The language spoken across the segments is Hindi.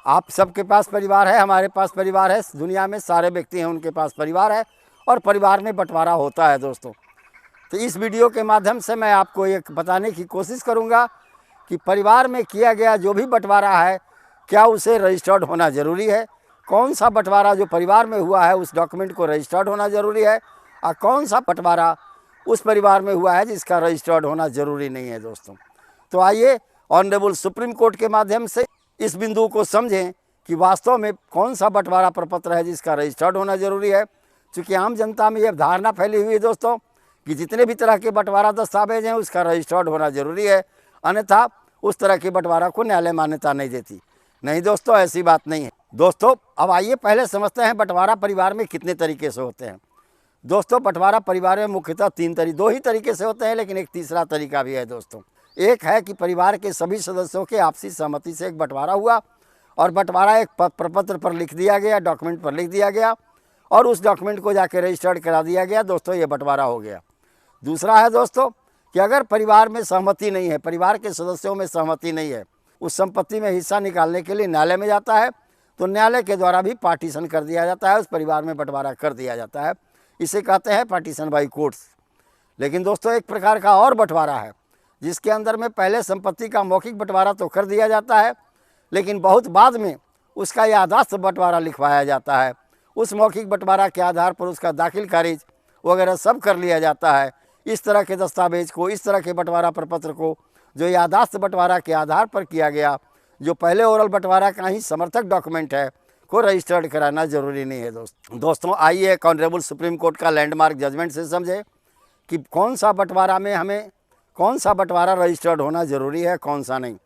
आप सबके पास परिवार है, हमारे पास परिवार है, दुनिया में सारे व्यक्ति हैं उनके पास परिवार है और परिवार में बंटवारा होता है दोस्तों। तो इस वीडियो के माध्यम से मैं आपको एक बताने की कोशिश करूंगा कि परिवार में किया गया जो भी बंटवारा है क्या उसे रजिस्टर्ड होना ज़रूरी है, कौन सा बंटवारा जो परिवार में हुआ है उस डॉक्यूमेंट को रजिस्टर्ड होना ज़रूरी है और कौन सा बंटवारा उस परिवार में हुआ है जिसका रजिस्टर्ड होना ज़रूरी नहीं है दोस्तों। तो आइए ऑनरेबल सुप्रीम कोर्ट के माध्यम से इस बिंदु को समझें कि वास्तव में कौन सा बंटवारा प्रपत्र है जिसका रजिस्टर्ड होना ज़रूरी है। चूँकि आम जनता में यह धारणा फैली हुई है दोस्तों कि जितने भी तरह के बंटवारा दस्तावेज हैं उसका रजिस्टर्ड होना ज़रूरी है, अन्यथा उस तरह के बंटवारा को न्यायालय मान्यता नहीं देती। नहीं दोस्तों, ऐसी बात नहीं है। दोस्तों अब आइए पहले समझते हैं बंटवारा परिवार में कितने तरीके से होते हैं। दोस्तों बंटवारा परिवार में मुख्यतः दो ही तरीके से होते हैं, लेकिन एक तीसरा तरीका भी है दोस्तों। एक है कि परिवार के सभी सदस्यों के आपसी सहमति से एक बंटवारा हुआ और बंटवारा एक प्रपत्र पर लिख दिया गया, डॉक्यूमेंट पर लिख दिया गया और उस डॉक्यूमेंट को जाके रजिस्टर्ड करा दिया गया। दोस्तों ये बंटवारा हो गया। दूसरा है दोस्तों कि अगर परिवार में सहमति नहीं है, परिवार के सदस्यों में सहमति नहीं है, उस संपत्ति में हिस्सा निकालने के लिए न्यायालय में जाता है तो न्यायालय के द्वारा भी पार्टीशन कर दिया जाता है, उस परिवार में बंटवारा कर दिया जाता है। इसे कहते हैं पार्टीशन बाई कोर्ट्स। लेकिन दोस्तों एक प्रकार का और बंटवारा है जिसके अंदर में पहले संपत्ति का मौखिक बंटवारा तो कर दिया जाता है, लेकिन बहुत बाद में उसका याददाश्त बंटवारा लिखवाया जाता है। उस मौखिक बंटवारा के आधार पर उसका दाखिल खारिज वगैरह सब कर लिया जाता है। इस तरह के दस्तावेज को, इस तरह के बंटवारा प्रपत्र को जो याददाश्त बंटवारा के आधार पर किया गया, जो पहले ओरल बंटवारा का ही समर्थक डॉक्यूमेंट है, को रजिस्टर्ड कराना जरूरी नहीं है दोस्तों। आइए ऑनरेबल सुप्रीम कोर्ट का लैंडमार्क जजमेंट से समझे कि कौन सा बंटवारा में हमें कौन सा बंटवारा रजिस्टर्ड होना जरूरी है, कौन सा नहीं।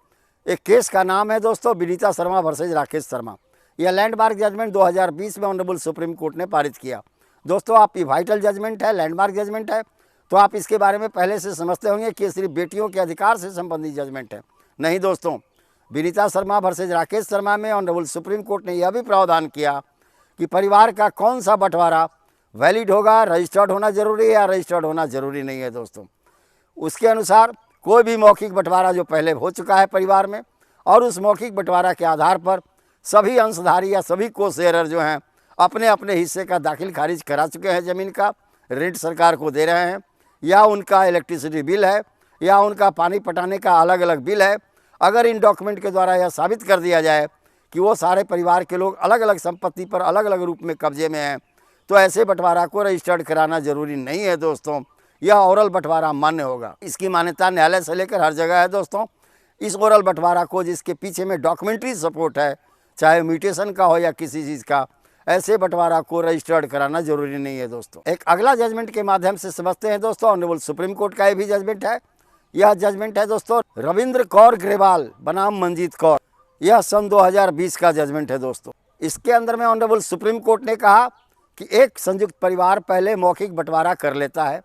एक केस का नाम है दोस्तों विनीता शर्मा वर्सेज राकेश शर्मा। यह लैंडमार्क जजमेंट 2020 में ऑनरेबल सुप्रीम कोर्ट ने पारित किया। दोस्तों आप ये वाइटल जजमेंट है, लैंडमार्क जजमेंट है, तो आप इसके बारे में पहले से समझते होंगे कि सिर्फ बेटियों के अधिकार से संबंधित जजमेंट है। नहीं दोस्तों, विनीता शर्मा वर्सेज राकेश शर्मा में ऑनरेबल सुप्रीम कोर्ट ने यह भी प्रावधान किया कि परिवार का कौन सा बंटवारा वैलिड होगा, रजिस्टर्ड होना जरूरी है या रजिस्टर्ड होना जरूरी नहीं है दोस्तों। उसके अनुसार कोई भी मौखिक बंटवारा जो पहले हो चुका है परिवार में और उस मौखिक बंटवारा के आधार पर सभी अंशधारी या सभी को शेयरर जो हैं अपने अपने हिस्से का दाखिल खारिज करा चुके हैं, ज़मीन का रेंट सरकार को दे रहे हैं, या उनका इलेक्ट्रिसिटी बिल है या उनका पानी पटाने का अलग अलग बिल है, अगर इन डॉक्यूमेंट के द्वारा यह साबित कर दिया जाए कि वो सारे परिवार के लोग अलग अलग संपत्ति पर अलग अलग रूप में कब्जे में हैं, तो ऐसे बंटवारा को रजिस्टर्ड कराना जरूरी नहीं है दोस्तों। यह ओरल बंटवारा मान्य होगा। इसकी मान्यता न्यायालय से लेकर हर जगह है दोस्तों। इस ओरल बंटवारा को जिसके पीछे में डॉक्यूमेंट्री सपोर्ट है, चाहे म्यूटेशन का हो या किसी चीज़ का, ऐसे बंटवारा को रजिस्टर्ड कराना जरूरी नहीं है दोस्तों। एक अगला जजमेंट के माध्यम से समझते हैं दोस्तों। ऑनरेबल सुप्रीम कोर्ट का ये भी जजमेंट है। यह जजमेंट है दोस्तों रविंद्र कौर ग्रेवाल बनाम मंजीत कौर। यह सन 2020 का जजमेंट है दोस्तों। इसके अंदर में ऑनरेबल सुप्रीम कोर्ट ने कहा कि एक संयुक्त परिवार पहले मौखिक बंटवारा कर लेता है।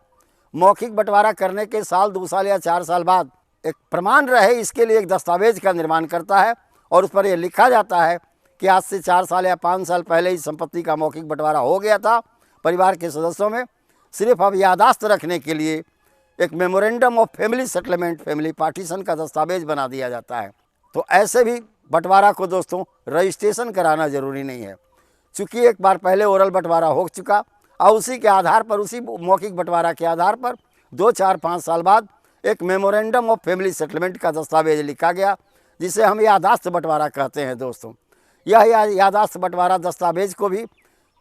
मौखिक बंटवारा करने के साल, 2 साल या 4 साल बाद एक प्रमाण रहे इसके लिए एक दस्तावेज का निर्माण करता है और उस पर यह लिखा जाता है कि आज से 4 साल या 5 साल पहले इस संपत्ति का मौखिक बंटवारा हो गया था परिवार के सदस्यों में। सिर्फ अब याददाश्त रखने के लिए एक memorandum of family settlement, family partition का दस्तावेज बना दिया जाता है। तो ऐसे भी बंटवारा को दोस्तों रजिस्ट्रेशन कराना जरूरी नहीं है, चूँकि एक बार पहले ओरल बंटवारा हो चुका और उसी के आधार पर, उसी मौखिक बंटवारा के आधार पर 2, 4, 5 साल बाद एक मेमोरेंडम ऑफ फैमिली सेटलमेंट का दस्तावेज लिखा गया, जिसे हम याददाश्त बंटवारा कहते हैं दोस्तों। यह याददाश्त बंटवारा दस्तावेज को भी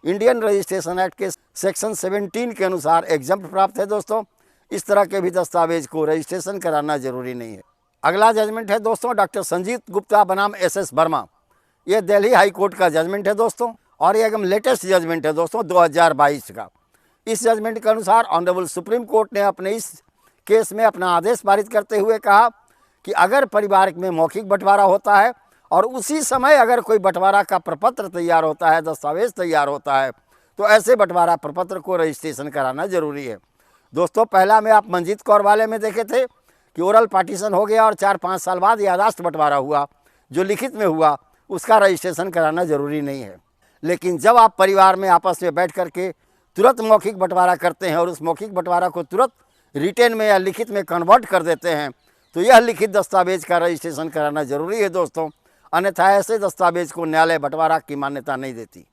इंडियन रजिस्ट्रेशन एक्ट के सेक्शन 17 के अनुसार एग्जम्प्ट प्राप्त है दोस्तों। इस तरह के भी दस्तावेज को रजिस्ट्रेशन कराना जरूरी नहीं है। अगला जजमेंट है दोस्तों डॉक्टर संजीत गुप्ता बनाम SS वर्मा। ये दिल्ली हाई कोर्ट का जजमेंट है दोस्तों और ये एकदम लेटेस्ट जजमेंट है दोस्तों 2022 का। इस जजमेंट के अनुसार ऑनरेबल सुप्रीम कोर्ट ने अपने इस केस में अपना आदेश पारित करते हुए कहा कि अगर परिवार में मौखिक बंटवारा होता है और उसी समय अगर कोई बंटवारा का प्रपत्र तैयार होता है, दस्तावेज तैयार होता है, तो ऐसे बंटवारा प्रपत्र को रजिस्ट्रेशन कराना जरूरी है दोस्तों। पहला में आप मंजीत कौर वाले में देखे थे कि ओरल पार्टीशन हो गया और 4-5 साल बाद याददाश्त बंटवारा हुआ, जो लिखित में हुआ उसका रजिस्ट्रेशन कराना जरूरी नहीं है। लेकिन जब आप परिवार में आपस में बैठ करके तुरंत मौखिक बंटवारा करते हैं और उस मौखिक बंटवारा को तुरंत रिटेन में या लिखित में कन्वर्ट कर देते हैं, तो यह लिखित दस्तावेज का रजिस्ट्रेशन कराना जरूरी है दोस्तों। अन्यथा ऐसे दस्तावेज को न्यायालय बंटवारा की मान्यता नहीं देती।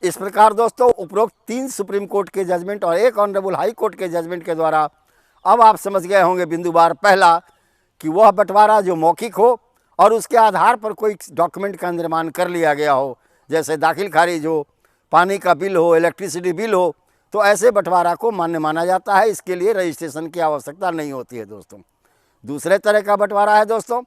इस प्रकार दोस्तों उपरोक्त 3 सुप्रीम कोर्ट के जजमेंट और 1 ऑनरेबल हाई कोर्ट के जजमेंट के द्वारा अब आप समझ गए होंगे बिंदुवार पहला कि वह बंटवारा जो मौखिक हो और उसके आधार पर कोई डॉक्यूमेंट का निर्माण कर लिया गया हो, जैसे दाखिल खारिज हो, पानी का बिल हो, इलेक्ट्रिसिटी बिल हो, तो ऐसे बंटवारा को मान्य माना जाता है। इसके लिए रजिस्ट्रेशन की आवश्यकता नहीं होती है दोस्तों। दूसरे तरह का बंटवारा है दोस्तों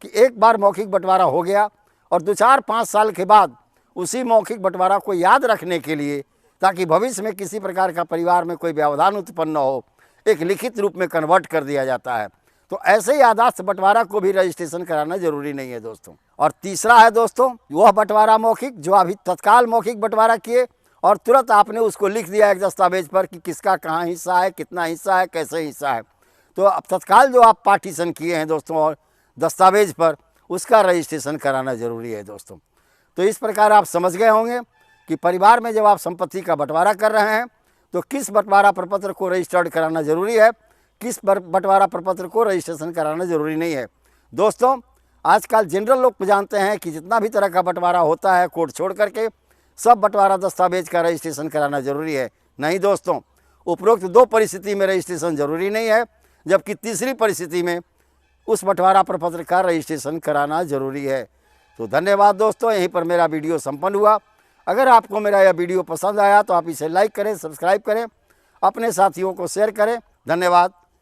कि एक बार मौखिक बंटवारा हो गया और 2-4-5 साल के बाद उसी मौखिक बंटवारा को याद रखने के लिए, ताकि भविष्य में किसी प्रकार का परिवार में कोई व्यवधान उत्पन्न हो, एक लिखित रूप में कन्वर्ट कर दिया जाता है। तो ऐसे याददाश्त बंटवारा को भी रजिस्ट्रेशन कराना जरूरी नहीं है दोस्तों। और तीसरा है दोस्तों वह बंटवारा मौखिक जो अभी तत्काल मौखिक बंटवारा किए और तुरंत आपने उसको लिख दिया एक दस्तावेज पर कि किसका कहाँ हिस्सा है, कितना हिस्सा है, कैसे हिस्सा है। तो अब तत्काल जो आप पार्टीशन किए हैं दोस्तों और दस्तावेज पर, उसका रजिस्ट्रेशन कराना जरूरी है दोस्तों। तो इस प्रकार आप समझ गए होंगे कि परिवार में जब आप संपत्ति का बंटवारा कर रहे हैं तो किस बंटवारा प्रपत्र को रजिस्टर्ड कराना जरूरी है, किस बंटवारा प्रपत्र को रजिस्ट्रेशन कराना जरूरी नहीं है। दोस्तों आजकल जनरल लोग जानते हैं कि जितना भी तरह का बंटवारा होता है कोर्ट छोड़ करके सब बंटवारा दस्तावेज का रजिस्ट्रेशन कराना जरूरी है। नहीं दोस्तों, उपरोक्त 2 परिस्थिति में रजिस्ट्रेशन जरूरी नहीं है, जबकि तीसरी परिस्थिति में उस बंटवारा प्रपत्र का रजिस्ट्रेशन कराना जरूरी है। तो धन्यवाद दोस्तों, यहीं पर मेरा वीडियो संपन्न हुआ। अगर आपको मेरा यह वीडियो पसंद आया तो आप इसे लाइक करें, सब्सक्राइब करें, अपने साथियों को शेयर करें। धन्यवाद।